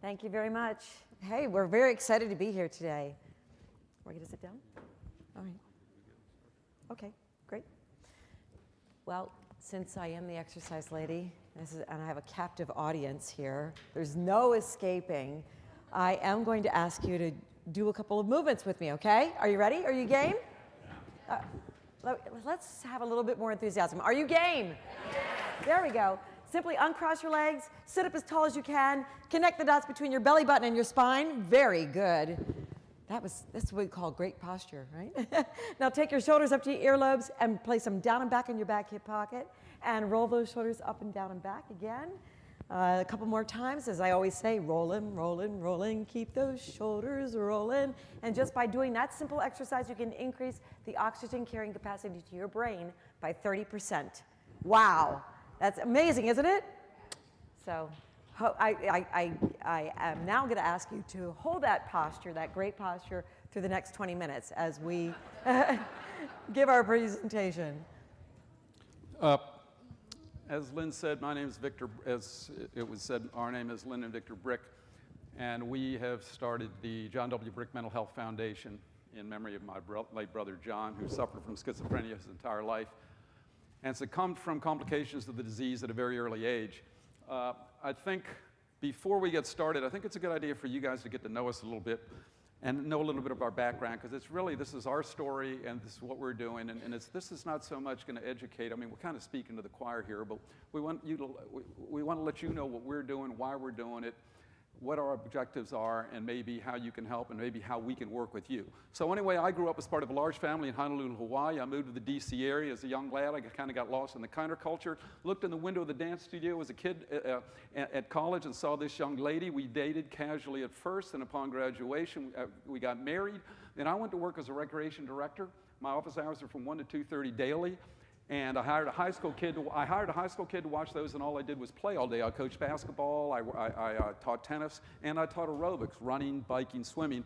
Thank you very much. Hey, we're very excited to be here today. We're going to sit down? All right. Okay, great. Well, since I am the exercise lady, and I have a captive audience here, there's no escaping. I am going to ask you to do a couple of movements with me, okay? Are you ready? Are you game? Let's have a little bit more enthusiasm. Are you game? There we go. Simply uncross your legs, sit up as tall as you can, connect the dots between your belly button and your spine. Very good. That's what we call great posture, right? Now take your shoulders up to your earlobes and place them down and back in your back hip pocket and roll those shoulders up and down and back again. A couple more times, as I always say, rolling, rolling, rolling, keep those shoulders rolling. And just by doing that simple exercise, you can increase the oxygen carrying capacity to your brain by 30%. Wow. That's amazing, isn't it? So I am now going to ask you to hold that posture, that great posture, through the next 20 minutes as we give our presentation. As Lynn said, my name is Victor. As it was said, our name is Lynne and Victor Brick, and we have started the John W. Brick Mental Health Foundation in memory of my late brother John, who suffered from schizophrenia his entire life and succumbed from complications of the disease at a very early age. I think before we get started, I think it's a good idea for you guys to get to know us a little bit and know a little bit of our background, because it's really, this is our story and this is what we're doing, and this is not so much going to educate. I mean, we're kind of speaking to the choir here, but we want to let you know what we're doing, why we're doing it, what our objectives are, and maybe how you can help, and maybe how we can work with you. So anyway, I grew up as part of a large family in Honolulu, Hawaii. I moved to the DC area as a young lad. I kind of got lost in the counterculture, looked in the window of the dance studio as a kid at college and saw this young lady. We dated casually at first, and upon graduation, we got married. Then I went to work as a recreation director. My office hours are from 1 to 2:30 daily. And I hired a high school kid to watch those, and all I did was play all day. I coached basketball, I taught tennis, and I taught aerobics, running, biking, swimming.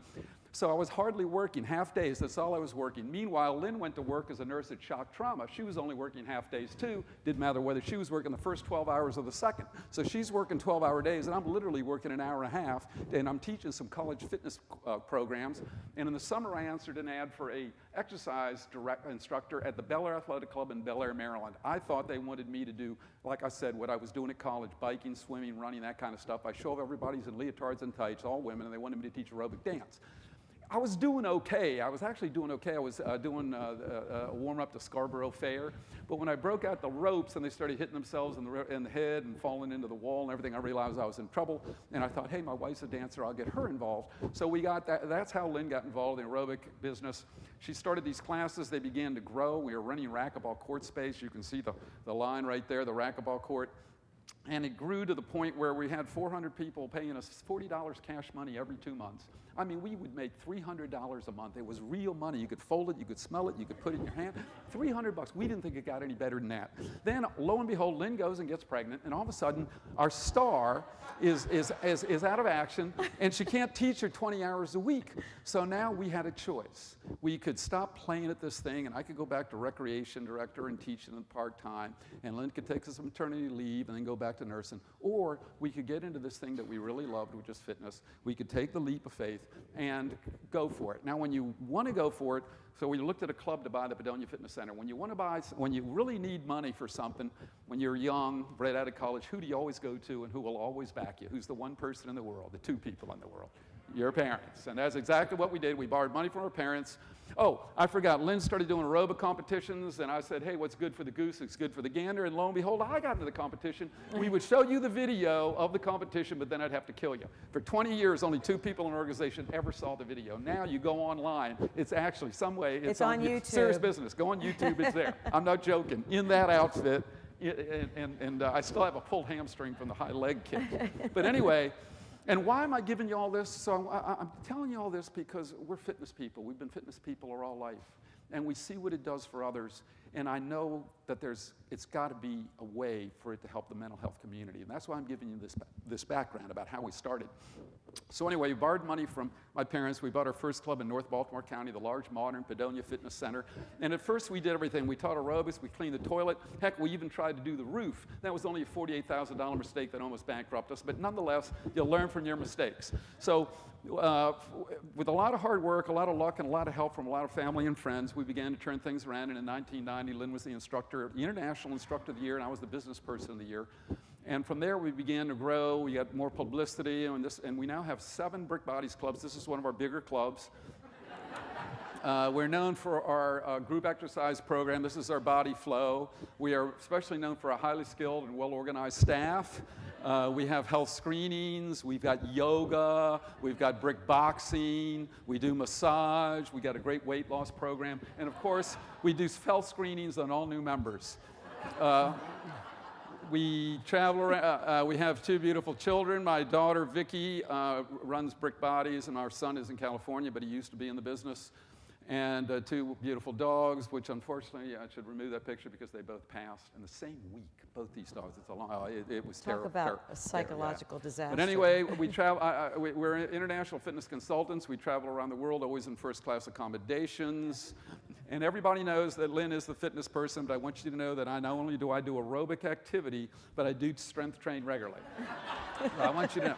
So I was hardly working, half days, that's all I was working. Meanwhile, Lynn went to work as a nurse at shock trauma. She was only working half days too. Didn't matter whether she was working the first 12 hours or the second. So she's working 12-hour days, and I'm literally working an hour and a half, and I'm teaching some college fitness programs. And in the summer, I answered an ad for a exercise instructor at the Bel Air Athletic Club in Bel Air, Maryland. I thought they wanted me to do, like I said, what I was doing at college, biking, swimming, running, that kind of stuff. I show up everybody's in leotards and tights, all women, and they wanted me to teach aerobic dance. I was doing okay. I was actually doing okay. I was doing a warm-up to Scarborough Fair. But when I broke out the ropes and they started hitting themselves in the head and falling into the wall and everything, I realized I was in trouble. And I thought, hey, my wife's a dancer. I'll get her involved. So we got that. That's how Lynn got involved in the aerobic business. She started these classes. They began to grow. We were renting racquetball court space. You can see the line right there, the racquetball court. And it grew to the point where we had 400 people paying us $40 cash money every 2 months. I mean, we would make $300 a month. It was real money. You could fold it, you could smell it, you could put it in your hand. $300. We didn't think it got any better than that. Then, lo and behold, Lynn goes and gets pregnant, and all of a sudden, our star is out of action, and she can't teach her 20 hours a week. So now we had a choice. We could stop playing at this thing, and I could go back to recreation director and teaching it part-time, and Lynn could take some maternity leave and then go back to nursing. Or we could get into this thing that we really loved, which is fitness. We could take the leap of faith and go for it. Now, when you want to go for it, so we looked at a club to buy the Bedonia Fitness Center. When you really need money for something, when you're young, right out of college, who do you always go to and who will always back you? Who's the one person in the world, the two people in the world? Your parents. And that's exactly what we did. We borrowed money from our parents. Oh, I forgot. Lynn started doing aerobic competitions, and I said, hey, what's good for the goose is good for the gander. And lo and behold, I got into the competition. We would show you the video of the competition, but then I'd have to kill you. For 20 years, only 2 people in our organization ever saw the video. Now you go online. It's actually some way. It's on YouTube. Serious business. Go on YouTube. It's there. I'm not joking. In that outfit. And I still have a pulled hamstring from the high leg kick. But anyway, and why am I giving you all this? So I'm telling you all this because we're fitness people. We've been fitness people our whole life. And we see what it does for others. And I know that it's got to be a way for it to help the mental health community. And that's why I'm giving you this background about how we started. So anyway, we borrowed money from my parents. We bought our first club in North Baltimore County, the large modern Padonia Fitness Center. And at first we did everything. We taught aerobics, we cleaned the toilet. Heck, we even tried to do the roof. That was only a $48,000 mistake that almost bankrupted us. But nonetheless, you'll learn from your mistakes. So with a lot of hard work, a lot of luck, and a lot of help from a lot of family and friends, we began to turn things around. And in 1990, Lynne was the instructor, the International Instructor of the Year, and I was the Business Person of the Year. And from there, we began to grow. We got more publicity, and we now have 7 Brick Bodies clubs. This is one of our bigger clubs. We're known for our group exercise program. This is our Body Flow. We are especially known for a highly skilled and well-organized staff. We have health screenings. We've got yoga. We've got brick boxing. We do massage. We got a great weight loss program. And of course, we do health screenings on all new members. We travel around. We have 2 beautiful children. My daughter, Vicky, runs Brick Bodies, and our son is in California, but he used to be in the business. And 2 beautiful dogs, which unfortunately I should remove that picture because they both passed in the same week. Both these dogs. It's a long. It was terrible. Talk about a psychological disaster. But anyway, we travel. We're international fitness consultants. We travel around the world, always in first-class accommodations. And everybody knows that Lynne is the fitness person, but I want you to know that not only do I do aerobic activity, but I do strength train regularly. I want you to know.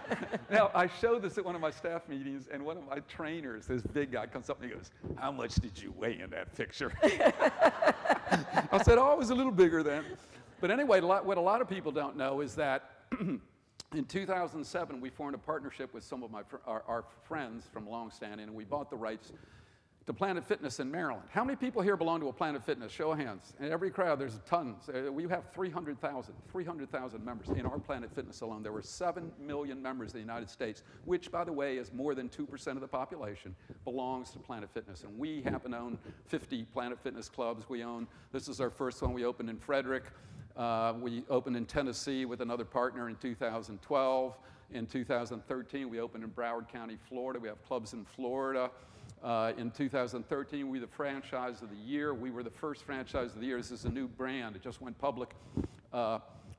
Now, I showed this at one of my staff meetings, and one of my trainers, this big guy, comes up and he goes, "How much did you weigh in that picture?" I said, "Oh, I was a little bigger then." But anyway, what a lot of people don't know is that in 2007, we formed a partnership with some of our friends from longstanding, and we bought the rights to Planet Fitness in Maryland. How many people here belong to a Planet Fitness? Show of hands. In every crowd, there's tons. We have 300,000 members in our Planet Fitness alone. There were 7 million members in the United States, which, by the way, is more than 2% of the population, belongs to Planet Fitness. And we happen to own 50 Planet Fitness clubs. This is our first one. We opened in Frederick. We opened in Tennessee with another partner in 2012. In 2013, we opened in Broward County, Florida. We have clubs in Florida. In 2013, we were the franchise of the year. We were the first franchise of the year. This is a new brand. It just went public.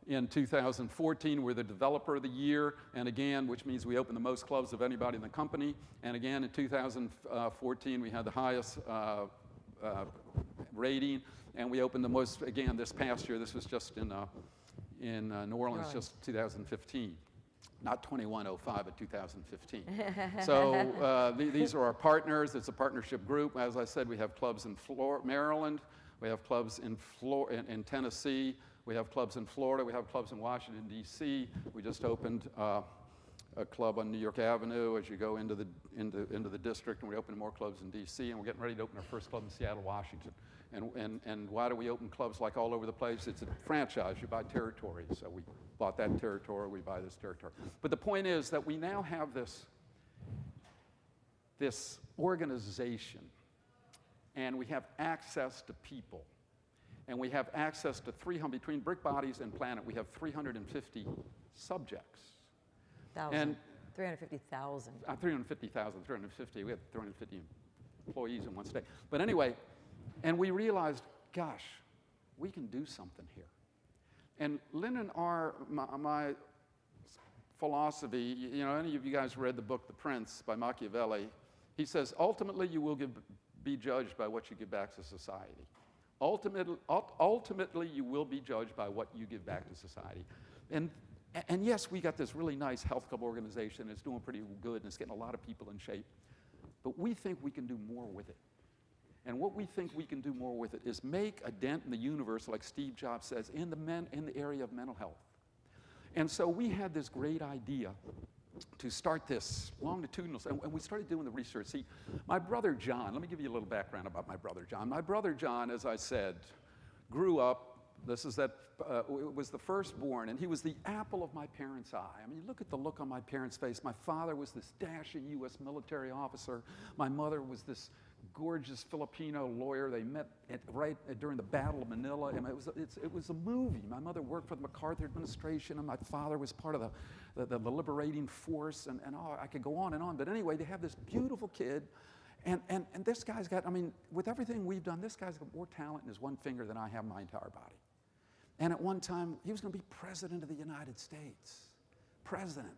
In 2014, we're the developer of the year, and again, which means we opened the most clubs of anybody in the company. And again, in 2014, we had the highest rating, and we opened the most, again, this past year. This was just in New Orleans, just 2015. Not 2105, but 2015. So these are our partners. It's a partnership group. As I said, we have clubs in Maryland. We have clubs in Tennessee. We have clubs in Florida. We have clubs in Washington, D.C. We just opened a club on New York Avenue as you go into the district, and we opened more clubs in D.C., and we're getting ready to open our first club in Seattle, Washington. And why do we open clubs like all over the place? It's a franchise. You buy territory. So we bought that territory. We buy this territory. But the point is that we now have this organization, and we have access to people. And we have access to 300, between Brick Bodies and Planet, we have 350 subjects. 350,000. 350. We have 350 employees in one state. But anyway, and we realized, gosh, we can do something here. And Lynne and my philosophy, any of you guys read the book The Prince by Machiavelli, he says, ultimately you will be judged by what you give back to society. Ultimately, you will be judged by what you give back to society. And yes, we got this really nice health club organization. It's doing pretty good, and it's getting a lot of people in shape. But we think we can do more with it. And what we think we can do more with it is make a dent in the universe, like Steve Jobs says, in the area of mental health. And so we had this great idea to start this longitudinal, and we started doing the research. See, my brother John, let me give you a little background about my brother John. My brother John, as I said, grew up, was the firstborn, and he was the apple of my parents' eye. I mean, look at the look on my parents' face. My father was this dashing U.S. military officer. My mother was this gorgeous Filipino lawyer. They met right during the Battle of Manila. And it was a movie. My mother worked for the MacArthur administration, and my father was part of the liberating force, and I could go on and on. But anyway, they have this beautiful kid, and this guy's got, with everything we've done, this guy's got more talent in his one finger than I have in my entire body. And at one time, he was going to be president of the United States. President.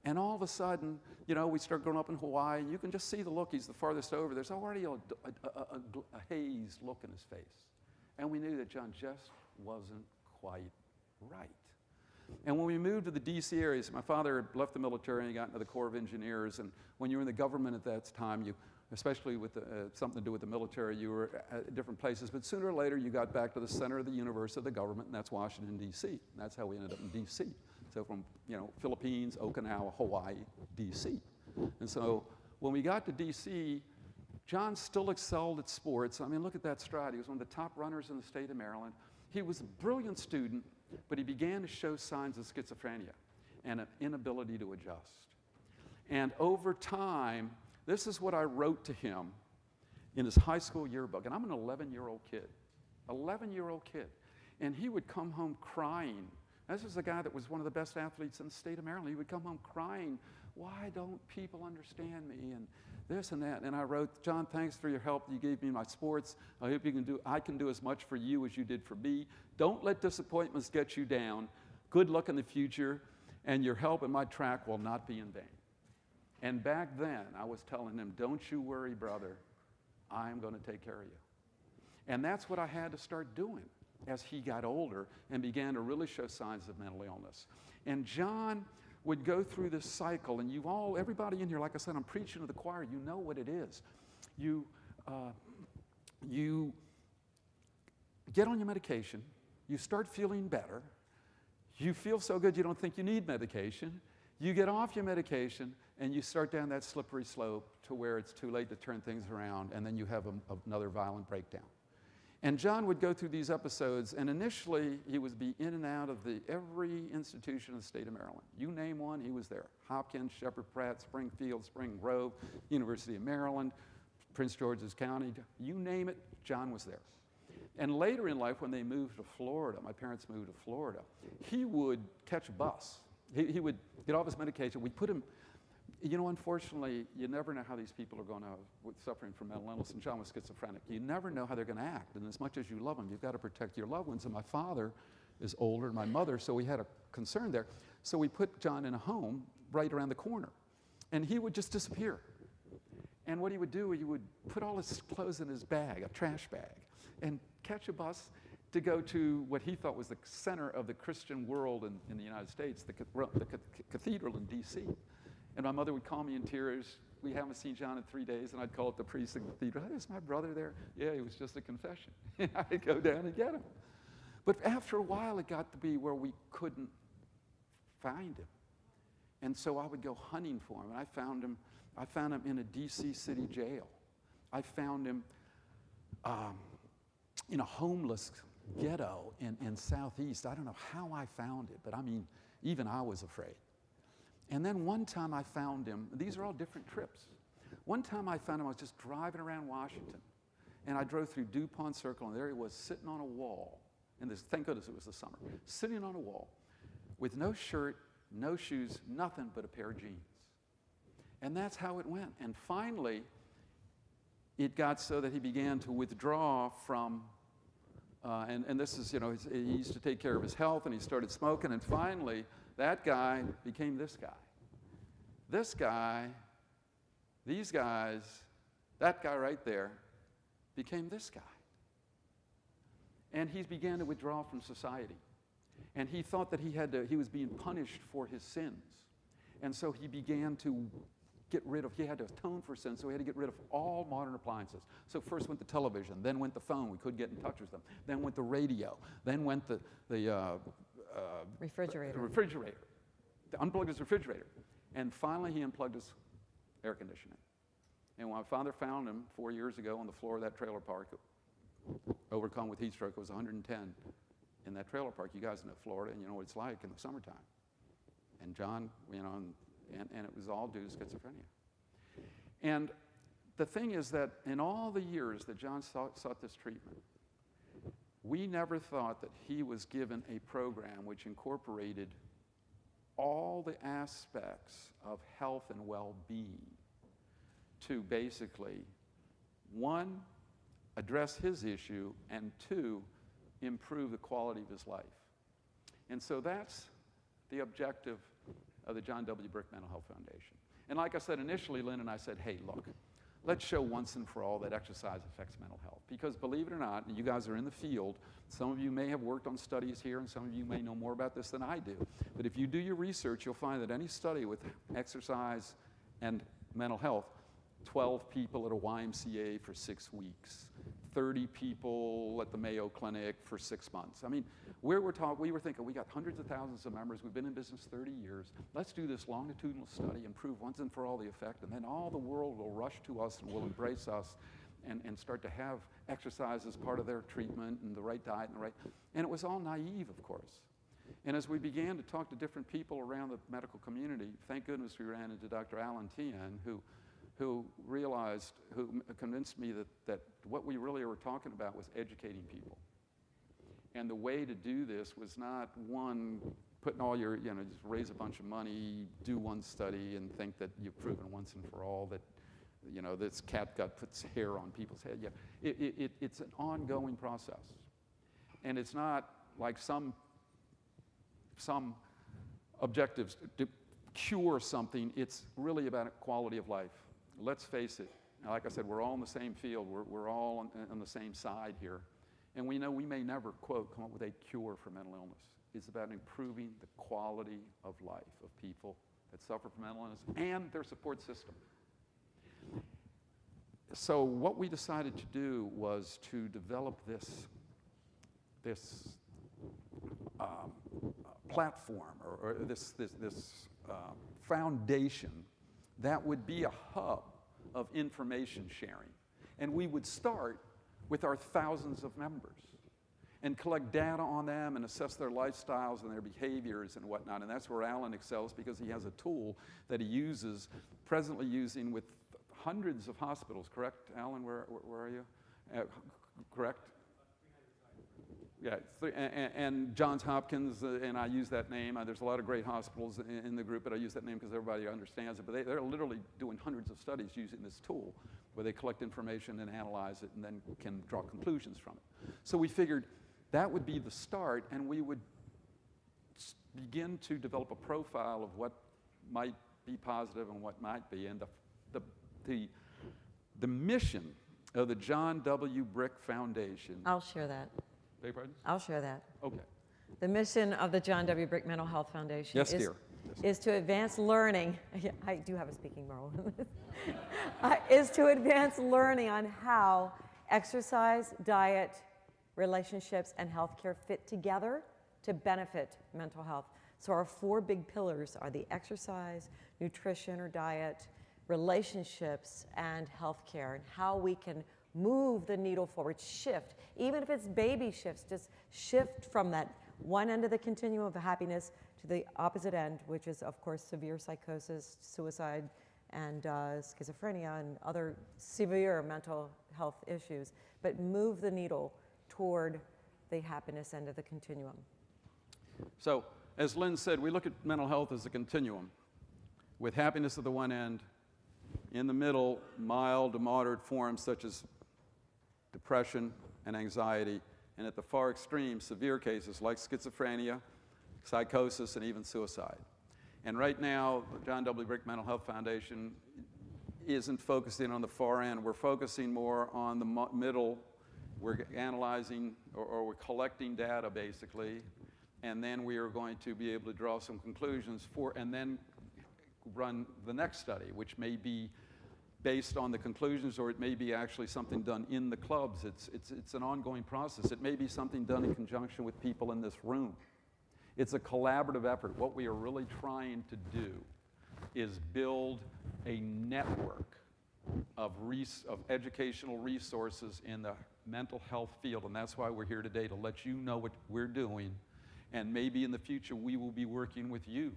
And all of a sudden, we start growing up in Hawaii, and you can just see the look. He's the farthest over. There's already a hazed look in his face. And we knew that John just wasn't quite right. And when we moved to the D.C. area, so my father had left the military and he got into the Corps of Engineers. And when you were in the government at that time, especially with something to do with the military, you were at different places. But sooner or later, you got back to the center of the universe of the government, and that's Washington, D.C. And that's how we ended up in D.C. So from Philippines, Okinawa, Hawaii, D.C. And so when we got to D.C., John still excelled at sports. I mean, look at that stride. He was one of the top runners in the state of Maryland. He was a brilliant student, but he began to show signs of schizophrenia and an inability to adjust. And over time, this is what I wrote to him in his high school yearbook. And I'm an 11-year-old kid, 11-year-old kid. And he would come home crying. This was a guy that was one of the best athletes in the state of Maryland. He would come home crying, why don't people understand me? And this and that. And I wrote, John, thanks for your help. You gave me my sports. I hope I can do as much for you as you did for me. Don't let disappointments get you down. Good luck in the future, and your help in my track will not be in vain. And back then, I was telling him, don't you worry, brother. I'm going to take care of you. And that's what I had to start doing as he got older and began to really show signs of mental illness. And John would go through this cycle, and everybody in here, like I said, I'm preaching to the choir, you know what it is. You get on your medication, you start feeling better, you feel so good you don't think you need medication, you get off your medication, and you start down that slippery slope to where it's too late to turn things around, and then you have another violent breakdown. And John would go through these episodes, and initially he would be in and out of every institution in the state of Maryland. You name one, he was there. Hopkins, Shepherd Pratt, Springfield, Spring Grove, University of Maryland, Prince George's County, you name it, John was there. And later in life, when they moved to Florida, my parents moved to Florida, he would catch a bus. He would get off his medication. We put him, unfortunately, you never know how these people are going to, suffering from mental illness, and John was schizophrenic. You never know how they're going to act, and as much as you love them, you've got to protect your loved ones. And my father is older than my mother, so we had a concern there. So we put John in a home right around the corner, and he would just disappear. And what he would do, he would put all his clothes in his bag, a trash bag, and catch a bus to go to what he thought was the center of the Christian world in the United States, the cathedral in D.C. And my mother would call me in tears. We haven't seen John in 3 days, and I'd call up the priest in the cathedral. Hey, is my brother there? Yeah, it was just a confession. And I'd go down and get him. But after a while, it got to be where we couldn't find him. And so I would go hunting for him, and I found him in a D.C. city jail. I found him in a homeless ghetto in Southeast. I don't know how I found it, but I mean, even I was afraid. And then one time I found him, these are all different trips. One time I found him, I was just driving around Washington, and I drove through DuPont Circle, and there he was sitting on a wall, and thank goodness it was the summer, sitting on a wall with no shirt, no shoes, nothing but a pair of jeans. And that's how it went. And finally, it got so that he began to withdraw from, and this is, he used to take care of his health, and he started smoking, and finally, that guy became this guy. This guy, these guys, that guy right there became this guy. And he began to withdraw from society. And he thought that he was being punished for his sins. And so he began to he had to atone for sin, so he had to get rid of all modern appliances. So first went the television, then went the phone, we couldn't get in touch with them, then went the radio, then went the refrigerator. Unplugged his refrigerator. And finally he unplugged his air conditioning. And when my father found him 4 years ago on the floor of that trailer park, overcome with heat stroke, it was 110 in that trailer park. You guys know Florida, and you know what it's like in the summertime. And John, and it was all due to schizophrenia. And the thing is that in all the years that John sought this treatment, we never thought that he was given a program which incorporated all the aspects of health and well-being to basically, one, address his issue, and two, improve the quality of his life. And so that's the objective of the John W. Brick Mental Health Foundation. And like I said, initially, Lynne and I said, hey, look, let's show once and for all that exercise affects mental health. Because believe it or not, and you guys are in the field, some of you may have worked on studies here, and some of you may know more about this than I do. But if you do your research, you'll find that any study with exercise and mental health, 12 people at a YMCA for 6 weeks, 30 people at the Mayo Clinic for 6 months. I mean, we were thinking, we got hundreds of thousands of members, we've been in business 30 years, let's do this longitudinal study and prove once and for all the effect, and then all the world will rush to us and will embrace us and start to have exercise as part of their treatment and the right diet and it was all naive, of course. And as we began to talk to different people around the medical community, thank goodness we ran into Dr. Alan Tian, who convinced me that what we really were talking about was educating people. And the way to do this was not one, putting all your, just raise a bunch of money, do one study, and think that you've proven once and for all that, this catgut puts hair on people's head. Yeah, it's an ongoing process. And it's not like some objectives to cure something. It's really about quality of life. Let's face it, like I said, we're all in the same field. We're all on the same side here. And we know we may never, quote, come up with a cure for mental illness. It's about improving the quality of life of people that suffer from mental illness and their support system. So what we decided to do was to develop this platform or this foundation that would be a hub of information sharing. And we would start with our thousands of members and collect data on them and assess their lifestyles and their behaviors and whatnot. And that's where Alan excels, because he has a tool that he uses, presently using with hundreds of hospitals, correct? Alan, where are you? Correct? Yeah, and Johns Hopkins, and I use that name. There's a lot of great hospitals in the group, but I use that name because everybody understands it. But they're literally doing hundreds of studies using this tool where they collect information and analyze it and then can draw conclusions from it. So we figured that would be the start, and we would begin to develop a profile of what might be positive and what might be. And the mission of the John W. Brick Foundation. I'll share that. Beg your pardon? I'll share that. Okay. The mission of the John W. Brick Mental Health Foundation Yes, dear. is to advance learning. I do have a speaking role. Is to advance learning on how exercise, diet, relationships, and healthcare fit together to benefit mental health. So our 4 big pillars are the exercise, nutrition or diet, relationships, and healthcare, and how we can move the needle forward, shift, even if it's baby shifts, just shift from that one end of the continuum of happiness to the opposite end, which is, of course, severe psychosis, suicide, and schizophrenia, and other severe mental health issues, but move the needle toward the happiness end of the continuum. So, as Lynne said, we look at mental health as a continuum, with happiness at the one end, in the middle, mild to moderate forms such as depression and anxiety, and at the far extreme, severe cases like schizophrenia, psychosis, and even suicide. And right now, the John W. Brick Mental Health Foundation isn't focusing on the far end. We're focusing more on the middle. We're analyzing, or we're collecting data, basically, and then we are going to be able to draw some conclusions and then run the next study, which may be based on the conclusions, or it may be actually something done in the clubs. It's an ongoing process. It may be something done in conjunction with people in this room. It's a collaborative effort. What we are really trying to do is build a network of educational resources in the mental health field, and that's why we're here today, to let you know what we're doing, and maybe in the future we will be working with you.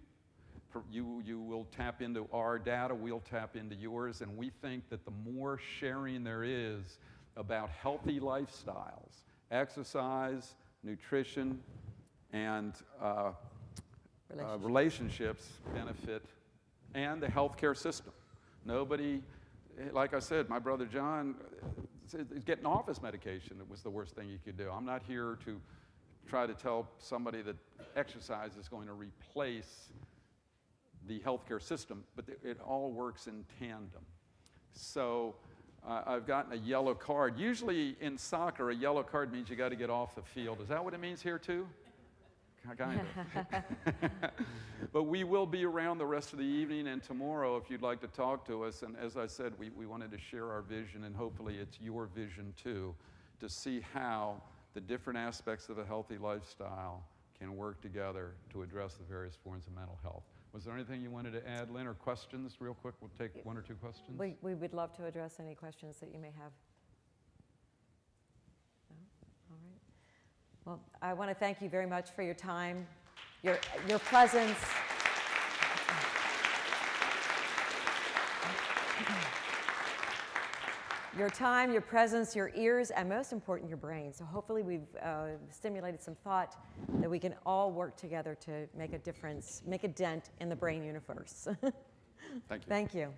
You will tap into our data, we'll tap into yours, and we think that the more sharing there is about healthy lifestyles, exercise, nutrition, and relationships benefit, and the healthcare system. Nobody, like I said, my brother John, getting off his medication was the worst thing he could do. I'm not here to try to tell somebody that exercise is going to replace the healthcare system, but it all works in tandem. So I've gotten a yellow card. Usually in soccer, a yellow card means you got to get off the field. Is that what it means here too? Kind of. But we will be around the rest of the evening and tomorrow if you'd like to talk to us. And as I said, we wanted to share our vision, and hopefully it's your vision too, to see how the different aspects of a healthy lifestyle can work together to address the various forms of mental health. Was there anything you wanted to add, Lynn, or questions real quick? We'll take one or two questions. We would love to address any questions that you may have. No? All right. Well, I want to thank you very much for your time, your presence. Your time, your presence, your ears, and most important, your brain. So hopefully we've stimulated some thought that we can all work together to make a difference, make a dent in the brain universe. Thank you. Thank you.